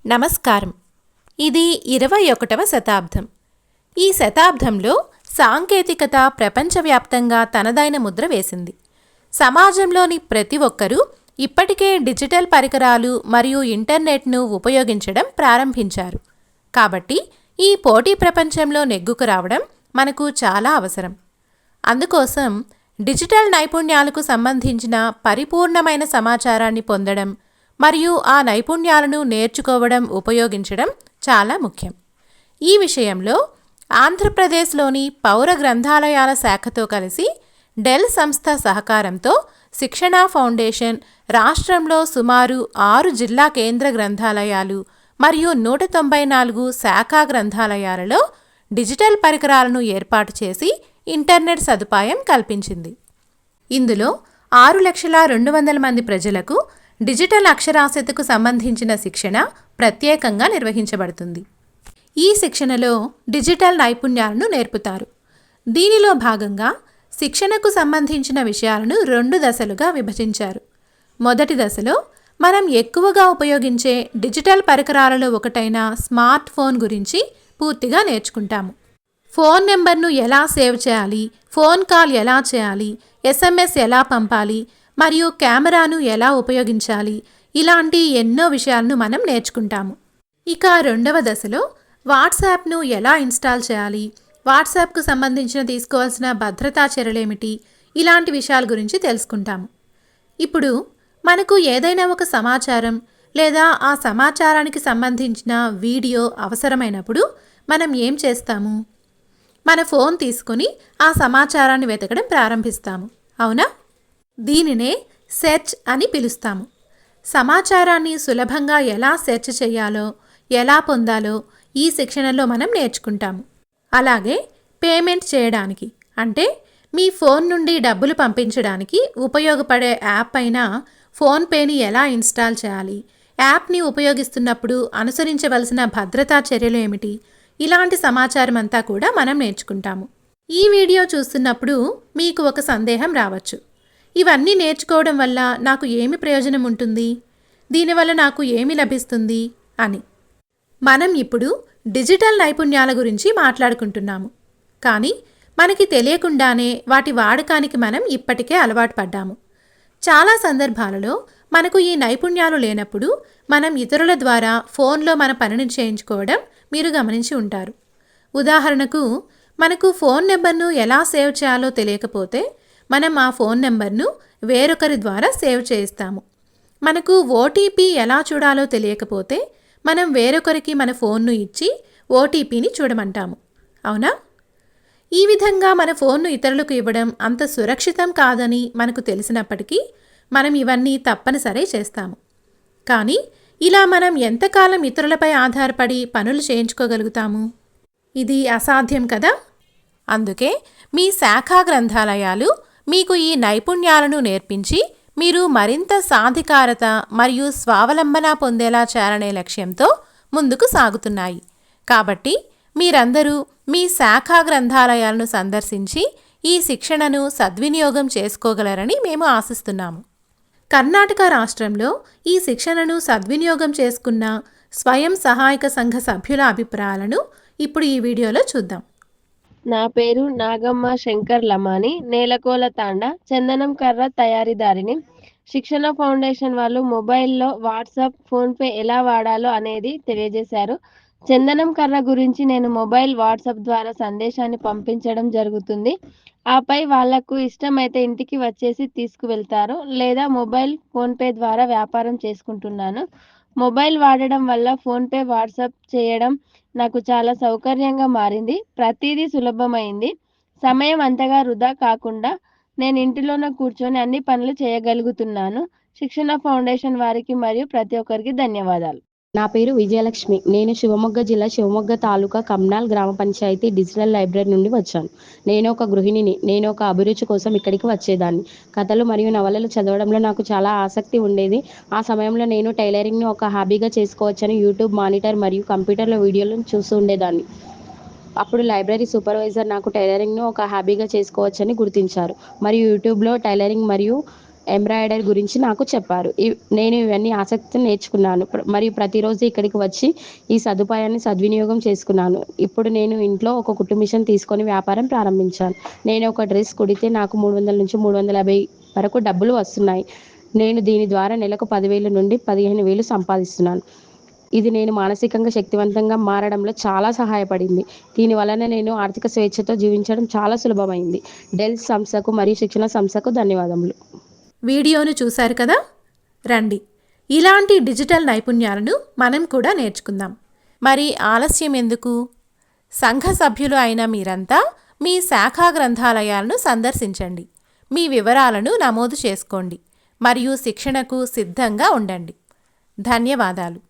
నమస్కారం. ఇది 21వ శతాబ్దం. ఈ శతాబ్దంలో సాంకేతికత ప్రపంచవ్యాప్తంగా తనదైన ముద్ర వేసింది. సమాజంలోని ప్రతి ఒక్కరూ ఇప్పటికే డిజిటల్ పరికరాలు మరియు ఇంటర్నెట్ను ఉపయోగించడం ప్రారంభించారు. కాబట్టి ఈ పోటీ ప్రపంచంలో నెగ్గుకు రావడం మనకు చాలా అవసరం. అందుకోసం డిజిటల్ నైపుణ్యాలకు సంబంధించిన పరిపూర్ణమైన సమాచారాన్ని పొందడం మరియు ఆ నైపుణ్యాలను నేర్చుకోవడం, ఉపయోగించడం చాలా ముఖ్యం. ఈ విషయంలో ఆంధ్రప్రదేశ్లోని పౌర గ్రంథాలయాల శాఖతో కలిసి డెల్ సంస్థ సహకారంతో శిక్షణా ఫౌండేషన్ రాష్ట్రంలో సుమారు 6 జిల్లా కేంద్ర గ్రంథాలయాలు మరియు 194 శాఖా గ్రంథాలయాలలో డిజిటల్ పరికరాలను ఏర్పాటు చేసి ఇంటర్నెట్ సదుపాయం కల్పించింది. ఇందులో 6,02,000 మంది ప్రజలకు డిజిటల్ అక్షరాస్యతకు సంబంధించిన శిక్షణ ప్రత్యేకంగా నిర్వహించబడుతుంది. ఈ శిక్షణలో డిజిటల్ నైపుణ్యాలను నేర్పుతారు. దీనిలో భాగంగా శిక్షణకు సంబంధించిన విషయాలను 2 దశలుగా విభజించారు. మొదటి దశలో మనం ఎక్కువగా ఉపయోగించే డిజిటల్ పరికరాలలో ఒకటైన స్మార్ట్ ఫోన్ గురించి పూర్తిగా నేర్చుకుంటాము. ఫోన్ నెంబర్ను ఎలా సేవ్ చేయాలి, ఫోన్ కాల్ ఎలా చేయాలి, SMS ఎలా పంపాలి మరియు కెమెరాను ఎలా ఉపయోగించాలి, ఇలాంటి ఎన్నో విషయాలను మనం నేర్చుకుంటాము. ఇక రెండవ దశలో వాట్సాప్ను ఎలా ఇన్స్టాల్ చేయాలి, వాట్సాప్కు సంబంధించిన తీసుకోవాల్సిన భద్రతా చర్యలేమిటి, ఇలాంటి విషయాల గురించి తెలుసుకుంటాము. ఇప్పుడు మనకు ఏదైనా ఒక సమాచారం లేదా ఆ సమాచారానికి సంబంధించిన వీడియో అవసరమైనప్పుడు మనం ఏం చేస్తాము? మన ఫోన్ తీసుకొని ఆ సమాచారాన్ని వెతకడం ప్రారంభిస్తాము, అవునా? దీనినే సెర్చ్ అని పిలుస్తాము. సమాచారాన్ని సులభంగా ఎలా సెర్చ్ చేయాలో, ఎలా పొందాలో ఈ శిక్షణలో మనం నేర్చుకుంటాము. అలాగే పేమెంట్ చేయడానికి, అంటే మీ ఫోన్ నుండి డబ్బులు పంపించడానికి ఉపయోగపడే యాప్ అయిన ఫోన్పేని ఎలా ఇన్స్టాల్ చేయాలి, యాప్ని ఉపయోగిస్తున్నప్పుడు అనుసరించవలసిన భద్రతా చర్యలు ఏమిటి, ఇలాంటి సమాచారం అంతా కూడా మనం నేర్చుకుంటాము. ఈ వీడియో చూస్తున్నప్పుడు మీకు ఒక సందేహం రావచ్చు. ఇవన్నీ నేర్చుకోవడం వల్ల నాకు ఏమి ప్రయోజనం ఉంటుంది, దీనివల్ల నాకు ఏమి లభిస్తుంది అని. మనం ఇప్పుడు డిజిటల్ నైపుణ్యాల గురించి మాట్లాడుకుంటున్నాము. కానీ మనకి తెలియకుండానే వాటి వాడకానికి మనం ఇప్పటికే అలవాటు పడ్డాము. చాలా సందర్భాలలో మనకు ఈ నైపుణ్యాలు లేనప్పుడు మనం ఇతరుల ద్వారా ఫోన్లో మన పనిని చేయించుకోవడం మీరు గమనించి ఉంటారు. ఉదాహరణకు, మనకు ఫోన్ నెంబర్ను ఎలా సేవ్ చేయాలో తెలియకపోతే మనం ఆ ఫోన్ నెంబర్ను వేరొకరి ద్వారా సేవ్ చేయిస్తాము. మనకు OTP ఎలా చూడాలో తెలియకపోతే మనం వేరొకరికి మన ఫోన్ను ఇచ్చి OTPని చూడమంటాము, అవునా? ఈ విధంగా మన ఫోన్ను ఇతరులకు ఇవ్వడం అంత సురక్షితం కాదని మనకు తెలిసినప్పటికీ మనం ఇవన్నీ తప్పనిసరి చేస్తాము. కానీ ఇలా మనం ఎంతకాలం ఇతరులపై ఆధారపడి పనులు చేయించుకోగలుగుతాము? ఇది అసాధ్యం కదా. అందుకే మీ శాఖా గ్రంథాలయాలు మీకు ఈ నైపుణ్యాలను నేర్పించి మీరు మరింత సాధికారత మరియు స్వావలంబన పొందేలా చేయాలనే లక్ష్యంతో ముందుకు సాగుతున్నాయి. కాబట్టి మీరందరూ మీ శాఖా గ్రంథాలయాలను సందర్శించి ఈ శిక్షణను సద్వినియోగం చేసుకోగలరని మేము ఆశిస్తున్నాము. కర్ణాటక రాష్ట్రంలో ఈ శిక్షణను సద్వినియోగం చేసుకున్న స్వయం సహాయక సంఘ సభ్యుల అభిప్రాయాలను ఇప్పుడు ఈ వీడియోలో చూద్దాం. నా పేరు నాగమ్మ శంకర్ లమాని, నేలకోల తాండా, చందనం కర్ర తయారీదారిని. శిక్షణ ఫౌండేషన్ వాళ్ళు మొబైల్లో వాట్సాప్, ఫోన్పే ఎలా వాడాలో అనేది తెలియజేశారు. చందనం కర్ర గురించి నేను మొబైల్, వాట్సాప్ ద్వారా సందేశాన్ని పంపించడం జరుగుతుంది. ఆపై వాళ్లకు ఇష్టమైతే ఇంటికి వచ్చేసి తీసుకువెళ్తారు, లేదా మొబైల్, ఫోన్పే ద్వారా వ్యాపారం చేసుకుంటున్నాను. మొబైల్ వాడడం వల్ల ఫోన్పే, వాట్సాప్ చేయడం నాకు చాలా సౌకర్యంగా మారింది. ప్రతిదీ సులభమైంది. సమయం అంతగా వృధా కాకుండా నేను ఇంటిలోనే కూర్చొని అన్ని పనులు చేయగలుగుతున్నాను. శిక్షణ ఫౌండేషన్ వారికి మరియు ప్రతి ఒక్కరికి ధన్యవాదాలు. నా పేరు విజయలక్ష్మి. నేను శివమొగ్గ జిల్లా శివమొగ్గ తాలూకా కమ్నాల్ గ్రామ పంచాయతీ డిజిటల్ లైబ్రరీ నుండి వచ్చాను. నేను ఒక గృహిణిని. నేను ఒక అభిరుచి కోసం ఇక్కడికి వచ్చేదాన్ని. కథలు మరియు నవలలు చదవడంలో నాకు చాలా ఆసక్తి ఉండేది. ఆ సమయంలో నేను టైలరింగ్ను ఒక హాబీగా చేసుకోవచ్చని యూట్యూబ్ మానిటర్ మరియు కంప్యూటర్లో వీడియోలను చూస్తూ ఉండేదాన్ని. అప్పుడు లైబ్రరీ సూపర్వైజర్ నాకు టైలరింగ్ను ఒక హాబీగా చేసుకోవచ్చని గుర్తించారు మరియు యూట్యూబ్లో టైలరింగ్ మరియు ఎంబ్రాయిడరీ గురించి నాకు చెప్పారు. నేను ఇవన్నీ ఆసక్తితో నేర్చుకున్నాను. మరియు ప్రతిరోజు ఇక్కడికి వచ్చి ఈ సదుపాయాన్ని సద్వినియోగం చేసుకున్నాను. ఇప్పుడు నేను ఇంట్లో ఒక కుట్టు మిషన్ తీసుకొని వ్యాపారం ప్రారంభించాను. నేను ఒక డ్రెస్ కుడితే నాకు 300 నుంచి 350 వరకు డబ్బులు వస్తున్నాయి. నేను దీని ద్వారా నెలకు 10,000 నుండి 15,000 సంపాదిస్తున్నాను. ఇది నేను మానసికంగా శక్తివంతంగా మారడంలో చాలా సహాయపడింది. దీని వలన నేను ఆర్థిక స్వేచ్ఛతో జీవించడం చాలా సులభమైంది. డెల్ సంస్థకు మరియు శిక్షణ సంస్థకు ధన్యవాదములు. వీడియోను చూశారు కదా. రండి, ఇలాంటి డిజిటల్ నైపుణ్యాలను మనం కూడా నేర్చుకుందాం. మరి ఆలస్యం ఎందుకు? సంఘ సభ్యులు అయిన మీరంతా మీ శాఖా గ్రంథాలయాలను సందర్శించండి. మీ వివరాలను నమోదు చేసుకోండి మరియు శిక్షణకు సిద్ధంగా ఉండండి. ధన్యవాదాలు.